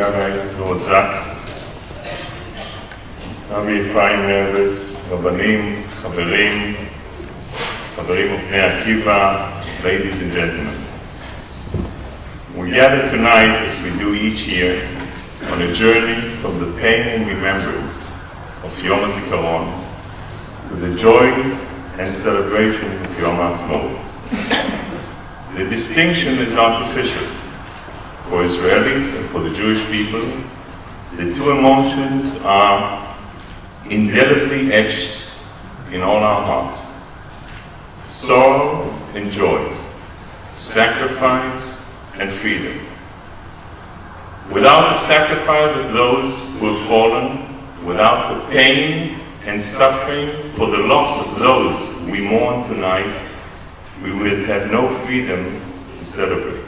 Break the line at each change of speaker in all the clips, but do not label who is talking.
Rabbi Lord Sachs, Rabbi Ephraim Nervous, Rabbanim, Chaverim, Chaverim of Bnei Akiva, ladies and gentlemen. We gather tonight, as we do each year, on a journey from the pain and remembrance of Yom Ha'atzmaut to the joy and celebration of Yom Ha'atzmaut. The distinction is artificial. For Israelis and for the Jewish people, the two emotions are indelibly etched in all our hearts. Sorrow and joy, sacrifice and freedom. Without the sacrifice of those who have fallen, without the pain and suffering for the loss of those we mourn tonight, we will have no freedom to celebrate.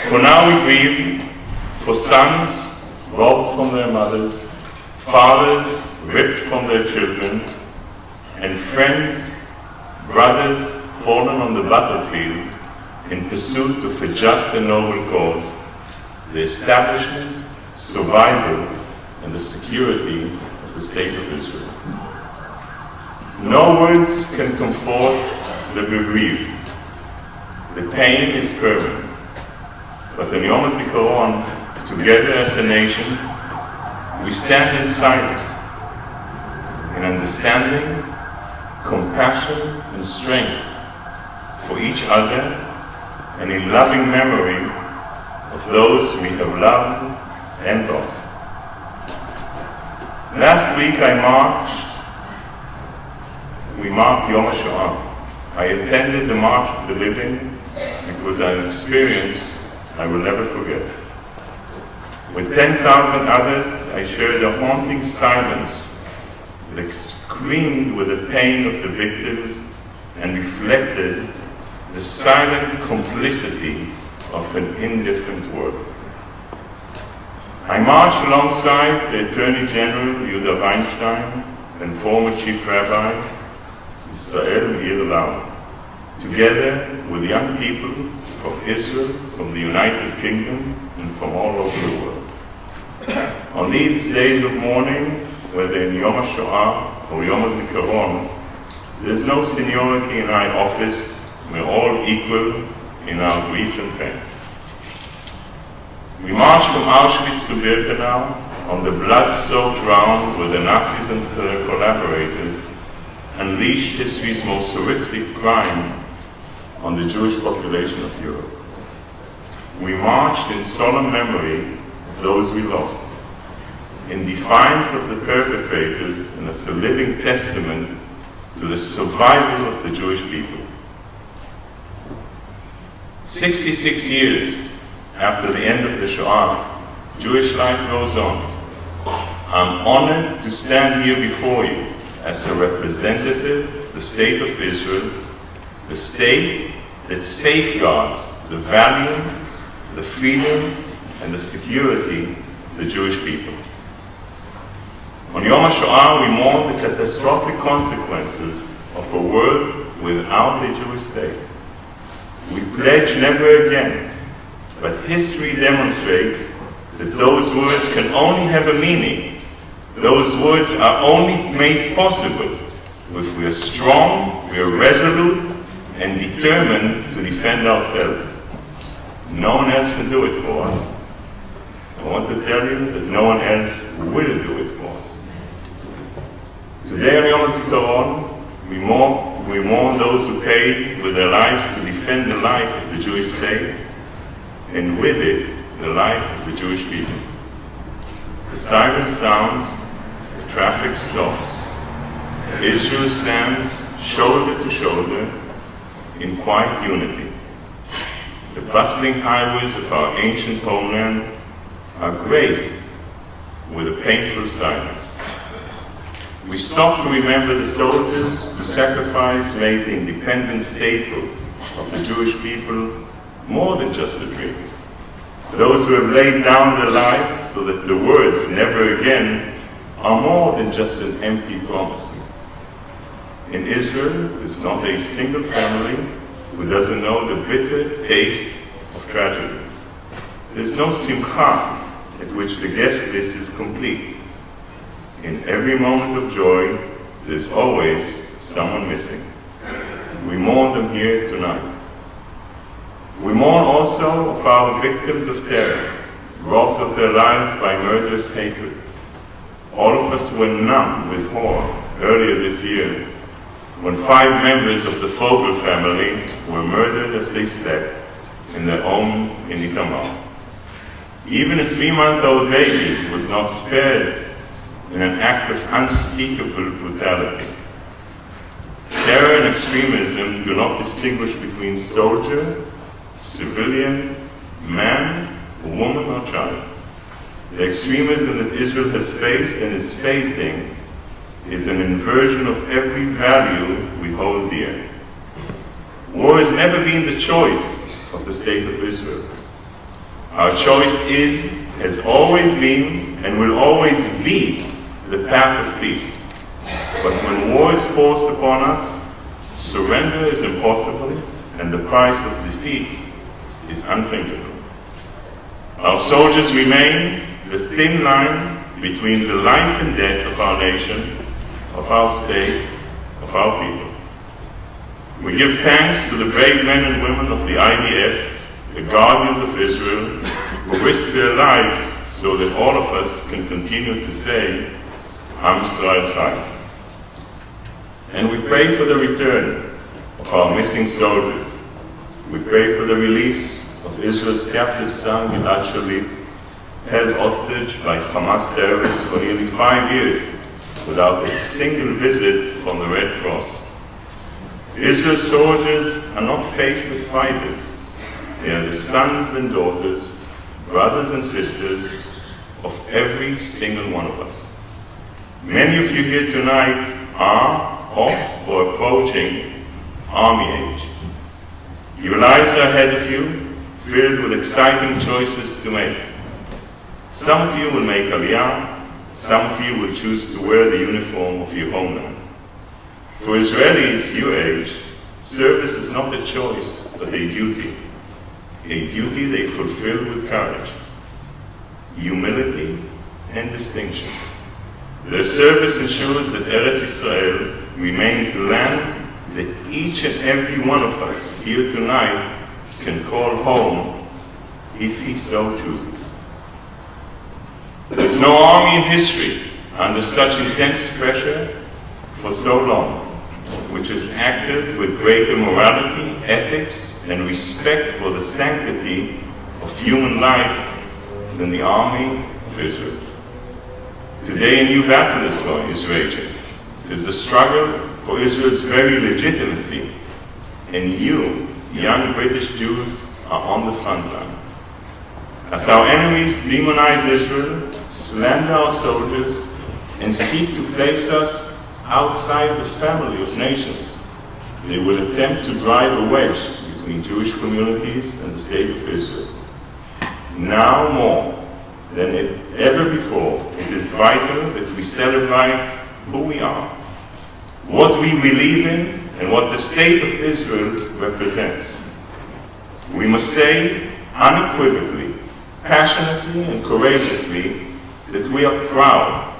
For now we grieve for sons robbed from their mothers, fathers ripped from their children, and friends, brothers fallen on the battlefield in pursuit of a just and noble cause, the establishment, survival, and the security of the State of Israel. No words can comfort the bereaved. The pain is permanent. But in Yom Ha'atzmaut, together as a nation, we stand in silence, in understanding, compassion, and strength for each other, and in loving memory of those we have loved and lost. Last week we marked Yom HaShoah. I attended the March of the Living. It was an experience I will never forget. With 10,000 others, I shared a haunting silence that screamed with the pain of the victims and reflected the silent complicity of an indifferent world. I marched alongside the Attorney General Yehuda Weinstein and former Chief Rabbi Israel Meir Lau, together with young people from Israel, from the United Kingdom, and from all over the world. On these days of mourning, whether in Yom HaShoah or Yom HaZikaron, there is no seniority in our office. We're all equal in our grief and pain. We marched from Auschwitz to Birkenau on the blood-soaked ground where the Nazis and their collaborators unleashed history's most horrific crime on the Jewish population of Europe. We marched in solemn memory of those we lost, in defiance of the perpetrators, and as a living testament to the survival of the Jewish people. 66 years after the end of the Shoah, Jewish life goes on. I'm honored to stand here before you as a representative of the State of Israel, the state that safeguards the values, the freedom, and the security of the Jewish people. On Yom HaShoah, we mourn the catastrophic consequences of a world without a Jewish state. We pledge never again, but history demonstrates that those words can only have a meaning. Those words are only made possible if we are strong, we are resolute, and determined to defend ourselves. No one else can do it for us. I want to tell you that no one else will do it for us. Today on Yom Ha'atzmaut, we mourn those who paid with their lives to defend the life of the Jewish state, and with it, the life of the Jewish people. The siren sounds, the traffic stops. Israel stands shoulder to shoulder in quiet unity. The bustling highways of our ancient homeland are graced with a painful silence. We stop to remember the soldiers whose sacrifice made the independent statehood of the Jewish people more than just a dream. Those who have laid down their lives so that the words "never again" are more than just an empty promise. In Israel, there's not a single family who doesn't know the bitter taste of tragedy. There's no simcha at which the guest list is complete. In every moment of joy, there's always someone missing. We mourn them here tonight. We mourn also of our victims of terror, robbed of their lives by murderous hatred. All of us were numb with horror earlier this year when 5 members of the Fogel family were murdered as they slept in their home in Itamar. Even a 3-month-old baby was not spared in an act of unspeakable brutality. Terror and extremism do not distinguish between soldier, civilian, man, woman, or child. The extremism that Israel has faced and is facing is an inversion of every value we hold dear. War has never been the choice of the State of Israel. Our choice is, has always been, and will always be the path of peace. But when war is forced upon us, surrender is impossible, and the price of defeat is unthinkable. Our soldiers remain the thin line between the life and death of our nation, of our state, of our people. We give thanks to the brave men and women of the IDF, the guardians of Israel, who risk their lives so that all of us can continue to say, Am Yisrael Chai. And we pray for the return of our missing soldiers. We pray for the release of Israel's captive son, Gilad Shalit, held hostage by Hamas terrorists for nearly 5 years without a single visit from the Red Cross. Israel's soldiers are not faceless fighters. They are the sons and daughters, brothers and sisters of every single one of us. Many of you here tonight are off or approaching army age. Your lives are ahead of you, filled with exciting choices to make. Some of you will make Aliyah, some of you will choose to wear the uniform of your homeland. For Israelis your age, service is not a choice, but a duty they fulfill with courage, humility, and distinction. Their service ensures that Eretz Israel remains land that each and every one of us here tonight can call home if he so chooses. There's no army in history under such intense pressure for so long, which has acted with greater morality, ethics, and respect for the sanctity of human life than the army of Israel. Today a new battle is raging. It is the struggle for Israel's very legitimacy, and you, young British Jews, are on the front line. As our enemies demonize Israel, slander our soldiers, and seek to place us outside the family of nations, they will attempt to drive a wedge between Jewish communities and the State of Israel. Now more than ever before, it is vital that we celebrate who we are, what we believe in, and what the State of Israel represents. We must say unequivocally, passionately, and courageously that we are proud.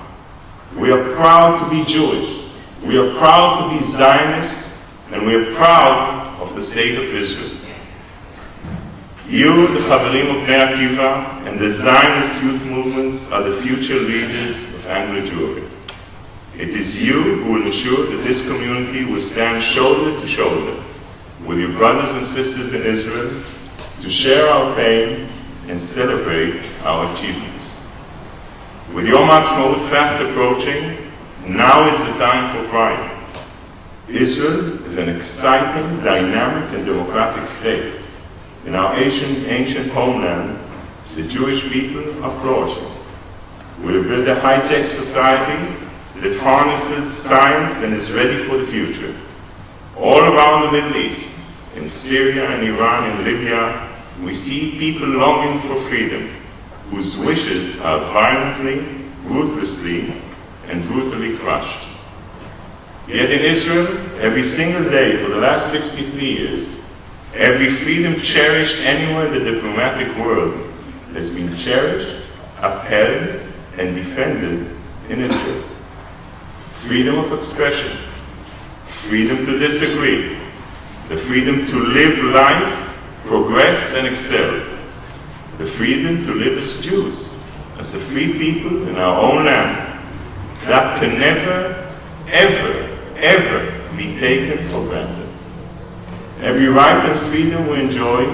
We are proud to be Jewish. We are proud to be Zionists, and we are proud of the State of Israel. You, the Chaverim of Bnei Akiva, and the Zionist youth movements are the future leaders of Anglo Jewry. It is you who will ensure that this community will stand shoulder to shoulder with your brothers and sisters in Israel to share our pain and celebrate our achievements. With Yom Ha'atzmaut fast approaching, now is the time for pride. Israel is an exciting, dynamic, and democratic state. In our ancient homeland, the Jewish people are flourishing. We have built a high-tech society that harnesses science and is ready for the future. All around the Middle East, in Syria and Iran and Libya, we see people longing for freedom, whose wishes are violently, ruthlessly, and brutally crushed. Yet in Israel, every single day for the last 63 years, every freedom cherished anywhere in the diplomatic world has been cherished, upheld, and defended in Israel. Freedom of expression, freedom to disagree, the freedom to live life, progress, and excel, the freedom to live as Jews, as a free people in our own land. That can never, ever, ever be taken for granted. Every right and freedom we enjoy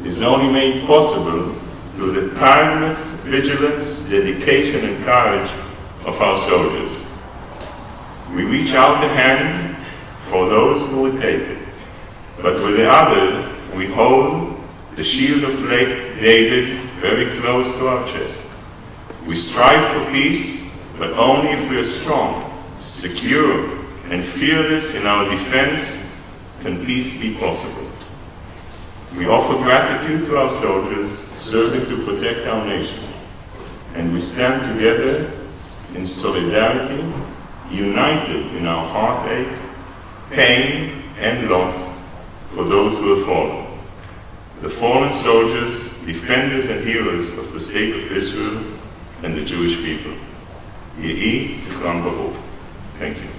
is only made possible through the tireless vigilance, dedication, and courage of our soldiers. We reach out a hand for those who would take it, but with the other, we hold the shield of David very close to our chest. We strive for peace, but only if we are strong, secure, and fearless in our defense can peace be possible. We offer gratitude to our soldiers serving to protect our nation, and we stand together in solidarity, united in our heartache, pain, and loss for those who have fallen. The fallen soldiers, defenders and heroes of the state of Israel and the Jewish people. HE Ron Prosor. Thank you.